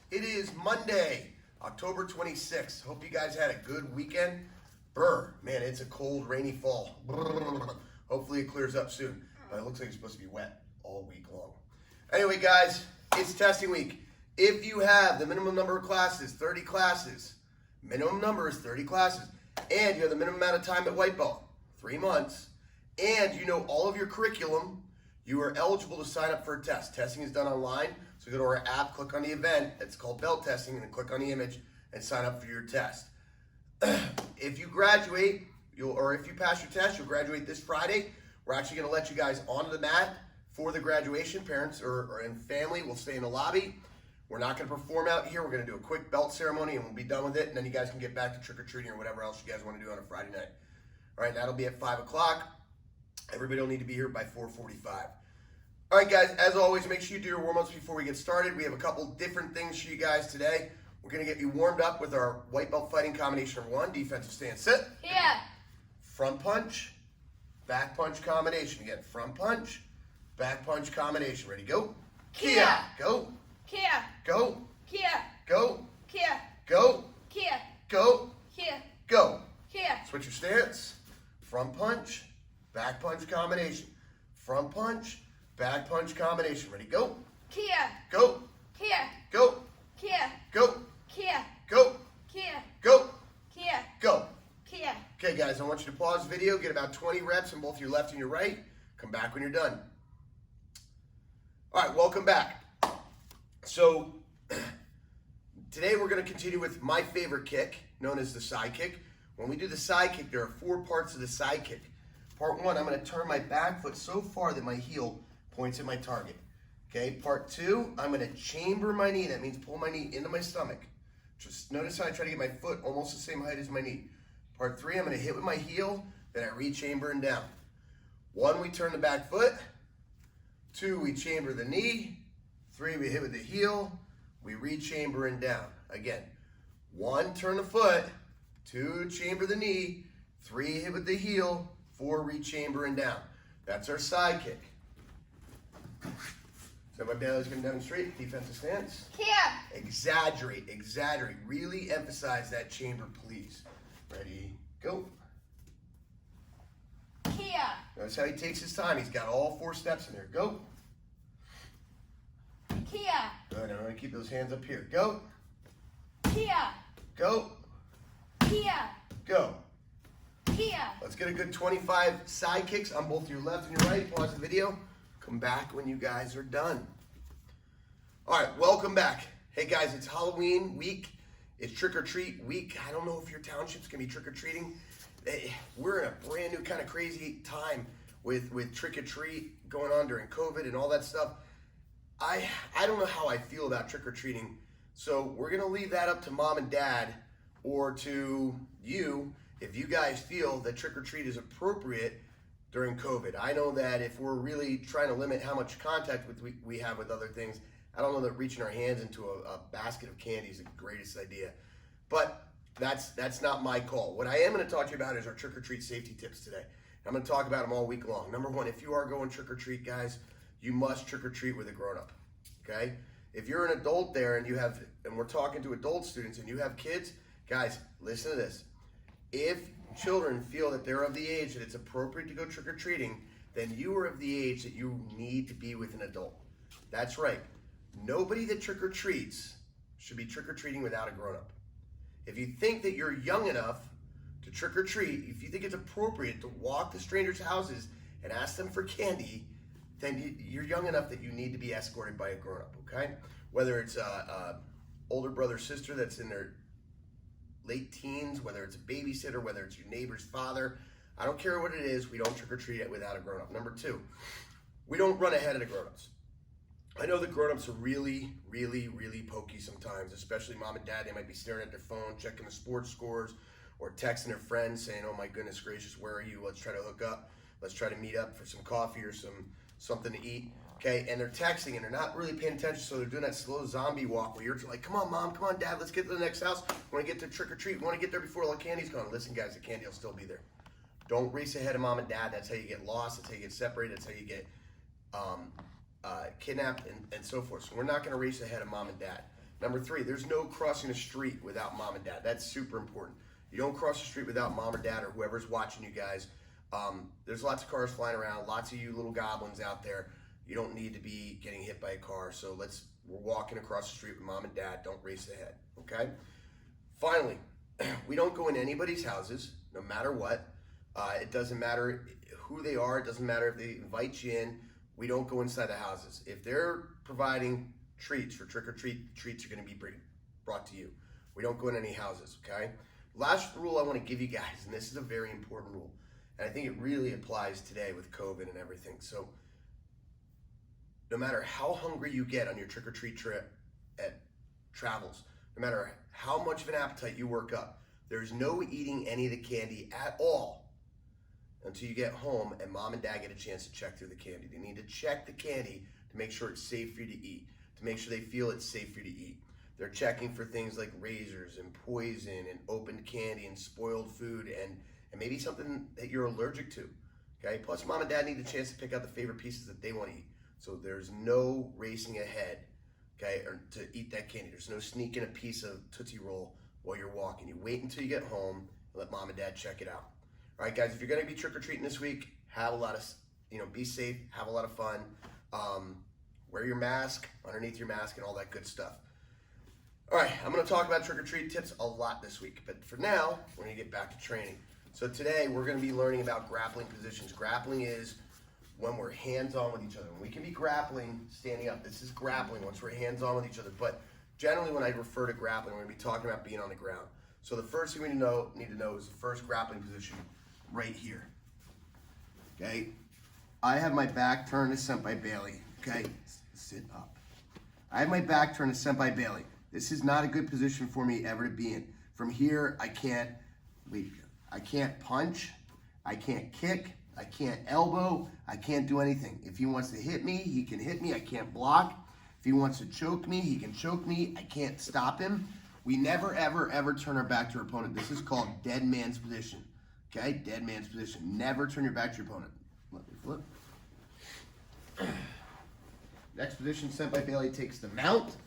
It is Monday, October 26th. Hope you guys had a good weekend. Brr, man, it's a cold, rainy fall. Brr. Hopefully it clears up soon, but it looks like it's supposed to be wet all week long. Anyway, guys, it's testing week. If you have the minimum number of classes, 30 classes, minimum number is 30 classes, and you have the minimum amount of time at White Belt, 3 months, and you know all of your curriculum, you are eligible to sign up for a test. Testing is done online, so go to our app, click on the event, it's called Belt Testing, and then click on the image and sign up for your test. If you graduate, or if you pass your test, you'll graduate this Friday. We're actually going to let you guys onto the mat for the graduation. Parents or in family will stay in the lobby. We're not going to perform out here. We're going to do a quick belt ceremony, and we'll be done with it, and then you guys can get back to trick-or-treating or whatever else you guys want to do on a Friday night. All right, that'll be at 5 o'clock. Everybody will need to be here by 4:45. All right, guys, as always, make sure you do your warm-ups before we get started. We have a couple different things for you guys today. We're going to get you warmed up with our white belt fighting combination of 1, defensive stance sit. Yeah. Front punch, back punch combination. Again, front punch, back punch combination. Ready, go. Kia. Go. Kia. Go. Kia. Go. Kia. Go. Kia. Go. Kia. Go. Kia. Switch your stance. Front punch, back punch combination. Front punch, back punch combination. Ready, go. Kia. Go. Kia. Go. Kia. Go. Kia. Go. Kia. Go. Kia. Go. Kia. Okay, guys, I want you to pause the video, get about 20 reps in both your left and your right. Come back when you're done. All right, welcome back. So today we're going to continue with my favorite kick, known as the side kick. When we do the side kick, there are 4 parts of the side kick. Part 1, I'm going to turn my back foot so far that my heel points at my target. Okay, part 2, I'm going to chamber my knee. That means pull my knee into my stomach. Just notice how I try to get my foot almost the same height as my knee. Part 3, I'm going to hit with my heel, then I re-chamber and down. 1, we turn the back foot. 2, we chamber the knee. 3, we hit with the heel. We re-chamber and down. Again, 1, turn the foot. 2, chamber the knee. 3, hit with the heel. 4, re-chamber and down. That's our side kick. So my belly's going to demonstrate defensive stance. Kia. Exaggerate. Really emphasize that chamber, please. Ready, go. Kia. Notice how he takes his time. He's got all 4 steps in there. Go. Kia. Good. I'm going to keep those hands up here. Go. Kia. Go. Kia. Go. Kia. Let's get a good 25 side kicks on both your left and your right. Pause the video. Come back when you guys are done. All right, welcome back. Hey guys, it's Halloween week. It's trick-or-treat week. I don't know if your township's gonna be trick-or-treating. We're in a brand new kind of crazy time with trick-or-treat going on during COVID and all that stuff. I don't know how I feel about trick-or-treating. So we're gonna leave that up to mom and dad or to you if you guys feel that trick-or-treat is appropriate during COVID. I know that if we're really trying to limit how much contact we have with other things, I don't know that reaching our hands into a basket of candy is the greatest idea. But that's not my call. What I am going to talk to you about is our trick-or-treat safety tips today. I'm going to talk about them all week long. Number 1, if you are going trick-or-treat, guys, you must trick-or-treat with a grown-up, okay? If you're an adult there and we're talking to adult students and you have kids, guys, listen to this. If children feel that they're of the age that it's appropriate to go trick-or-treating, then you are of the age that you need to be with an adult. That's right. Nobody that trick-or-treats should be trick-or-treating without a grown-up. If you think that you're young enough to trick-or-treat, if you think it's appropriate to walk to strangers' houses and ask them for candy, then you're young enough that you need to be escorted by a grown-up, okay? Whether it's a older brother or sister that's in their late teens, whether it's a babysitter, whether it's your neighbor's father, I don't care what it is, we don't trick-or-treat it without a grown-up. Number 2, we don't run ahead of the grown-ups. I know the grown-ups are really pokey sometimes, especially mom and dad. They might be staring at their phone, checking the sports scores, or texting their friends saying, oh my goodness gracious, where are you? Let's try to hook up. Let's try to meet up for some coffee or something to eat. Okay, and they're texting and they're not really paying attention, so they're doing that slow zombie walk where you're like, come on, mom, come on, dad, let's get to the next house. We want to get to trick-or-treat. We want to get there before all the candy's gone. Listen, guys, the candy will still be there. Don't race ahead of mom and dad. That's how you get lost. That's how you get separated. That's how you get kidnapped and so forth. So we're not going to race ahead of mom and dad. Number 3, there's no crossing the street without mom and dad. That's super important. You don't cross the street without mom or dad or whoever's watching you guys. There's lots of cars flying around, lots of you little goblins out there. You don't need to be getting hit by a car. So we're walking across the street with mom and dad. Don't race ahead, okay? Finally, we don't go in anybody's houses, no matter what. It doesn't matter who they are. It doesn't matter if they invite you in. We don't go inside the houses. If they're providing treats for trick-or-treat, treats are going to be brought to you. We don't go in any houses, okay? Last rule I want to give you guys, and this is a very important rule, and I think it really applies today with COVID and everything. So no matter how hungry you get on your trick-or-treat trip at Travels, no matter how much of an appetite you work up, there's no eating any of the candy at all until you get home and mom and dad get a chance to check through the candy. They need to check the candy to make sure it's safe for you to eat, to make sure they feel it's safe for you to eat. They're checking for things like razors and poison and opened candy and spoiled food and maybe something that you're allergic to, okay? Plus mom and dad need a chance to pick out the favorite pieces that they want to eat. So there's no racing ahead, okay, or to eat that candy. There's no sneaking a piece of Tootsie Roll while you're walking. You wait until you get home and let mom and dad check it out. All right, guys, if you're gonna be trick-or-treating this week, have a lot of, be safe, have a lot of fun. Wear your mask, underneath your mask, and all that good stuff. All right, I'm gonna talk about trick-or-treat tips a lot this week, but for now, we're gonna get back to training. So today, we're gonna be learning about grappling positions. Grappling is when we're hands-on with each other. We can be grappling standing up. This is grappling once we're hands-on with each other, but generally when I refer to grappling, we're gonna be talking about being on the ground. So the first thing we need to know is the first grappling position right here, okay? I have my back turned to Senpai Bailey, okay? Sit up. I have my back turned to Senpai Bailey. This is not a good position for me ever to be in. From here, I can't punch, I can't kick, I can't elbow, I can't do anything. If he wants to hit me, he can hit me, I can't block. If he wants to choke me, he can choke me, I can't stop him. We never, ever, ever turn our back to our opponent. This is called dead man's position, okay? Dead man's position. Never turn your back to your opponent. Let me flip. Next position, Senpai Bailey takes the mount.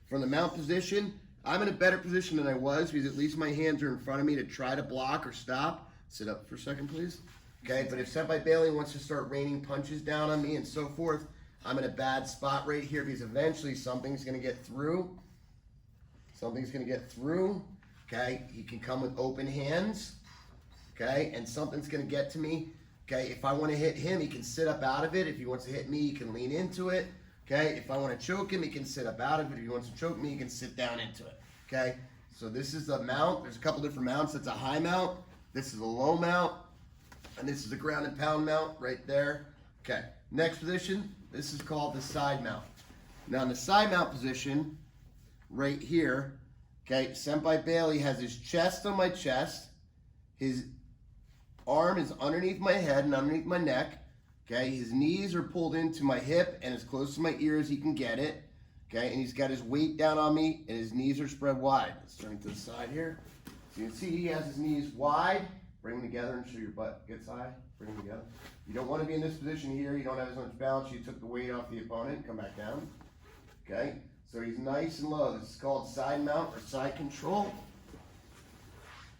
From the mount position, I'm in a better position than I was because at least my hands are in front of me to try to block or stop. Sit up for a second, please. Okay, but if Senpai Bailey wants to start raining punches down on me and so forth, I'm in a bad spot right here because eventually something's going to get through. Something's going to get through. Okay, he can come with open hands. Okay, and something's going to get to me. Okay, if I want to hit him, he can sit up out of it. If he wants to hit me, he can lean into it. Okay, if I want to choke him, he can sit up out of it. If he wants to choke me, he can sit down into it. Okay, so this is the mount. There's a couple different mounts. That's a high mount. This is a low mount. And this is a ground and pound mount right there. Okay, next position, this is called the side mount. Now in the side mount position, right here, okay, Senpai Bailey has his chest on my chest. His arm is underneath my head and underneath my neck. Okay, his knees are pulled into my hip and as close to my ear as he can get it. Okay, and he's got his weight down on me and his knees are spread wide. Let's turn to the side here. So you can see he has his knees wide. Bring them together and show your butt gets high. Bring them together. You don't want to be in this position here. You don't have as much balance. You took the weight off the opponent. Come back down. Okay, so he's nice and low. This is called side mount or side control.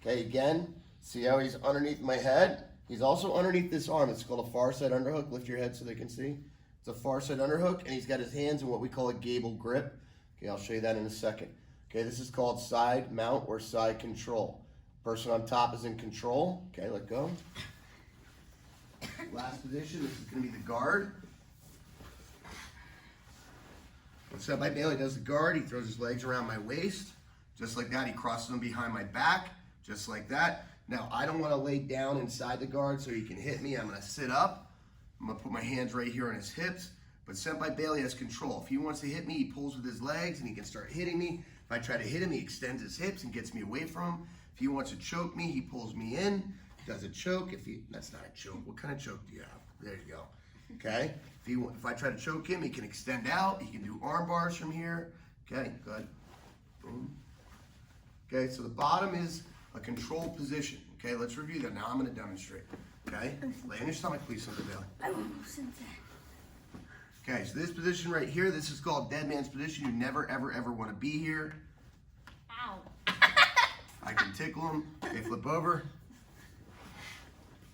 Okay, again, see how he's underneath my head? He's also underneath this arm. It's called a far side underhook. Lift your head so they can see. It's a far side underhook, and he's got his hands in what we call a gable grip. Okay, I'll show you that in a second. Okay, this is called side mount or side control. Person on top is in control. Okay, let go. Last position, this is going to be the guard. When Senpai Bailey does the guard, he throws his legs around my waist. Just like that, he crosses them behind my back. Just like that. Now, I don't want to lay down inside the guard so he can hit me. I'm going to sit up. I'm going to put my hands right here on his hips. But Senpai Bailey has control. If he wants to hit me, he pulls with his legs and he can start hitting me. If I try to hit him, he extends his hips and gets me away from him. If he wants to choke me, he pulls me in. Does a choke. That's not a choke. What kind of choke do you have? There you go. Okay. If I try to choke him, he can extend out. He can do arm bars from here. Okay. Good. Boom. Okay. So the bottom is a controlled position. Okay. Let's review that. Now I'm going to demonstrate. Okay. Lay on your stomach, please, Senpai Bailey. Okay, so this position right here, this is called dead man's position. You never, ever, ever want to be here. Ow. I can tickle them. Okay, flip over.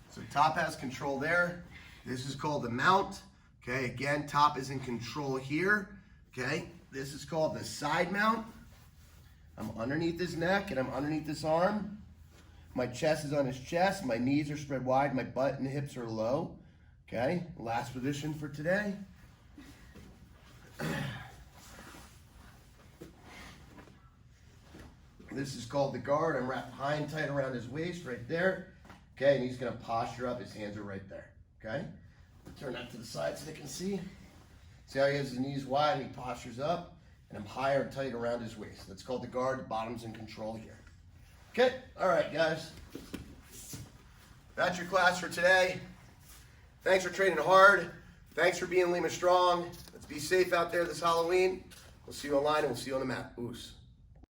So top has control there. This is called the mount. Okay, again, top is in control here. Okay, this is called the side mount. I'm underneath his neck and I'm underneath this arm. My chest is on his chest. My knees are spread wide. My butt and hips are low. Okay, last position for today. This is called the guard. I'm wrapped high and tight around his waist right there. Okay, and he's gonna posture up. His hands are right there. Okay, turn that to the side so they can see. See how he has his knees wide and he postures up, and I'm high and tight around his waist. That's called the guard. The bottom's in control here. Okay, all right, guys. That's your class for today. Thanks for training hard. Thanks for being Lima Strong. Let's be safe out there this Halloween. We'll see you online and we'll see you on the mat. Oos.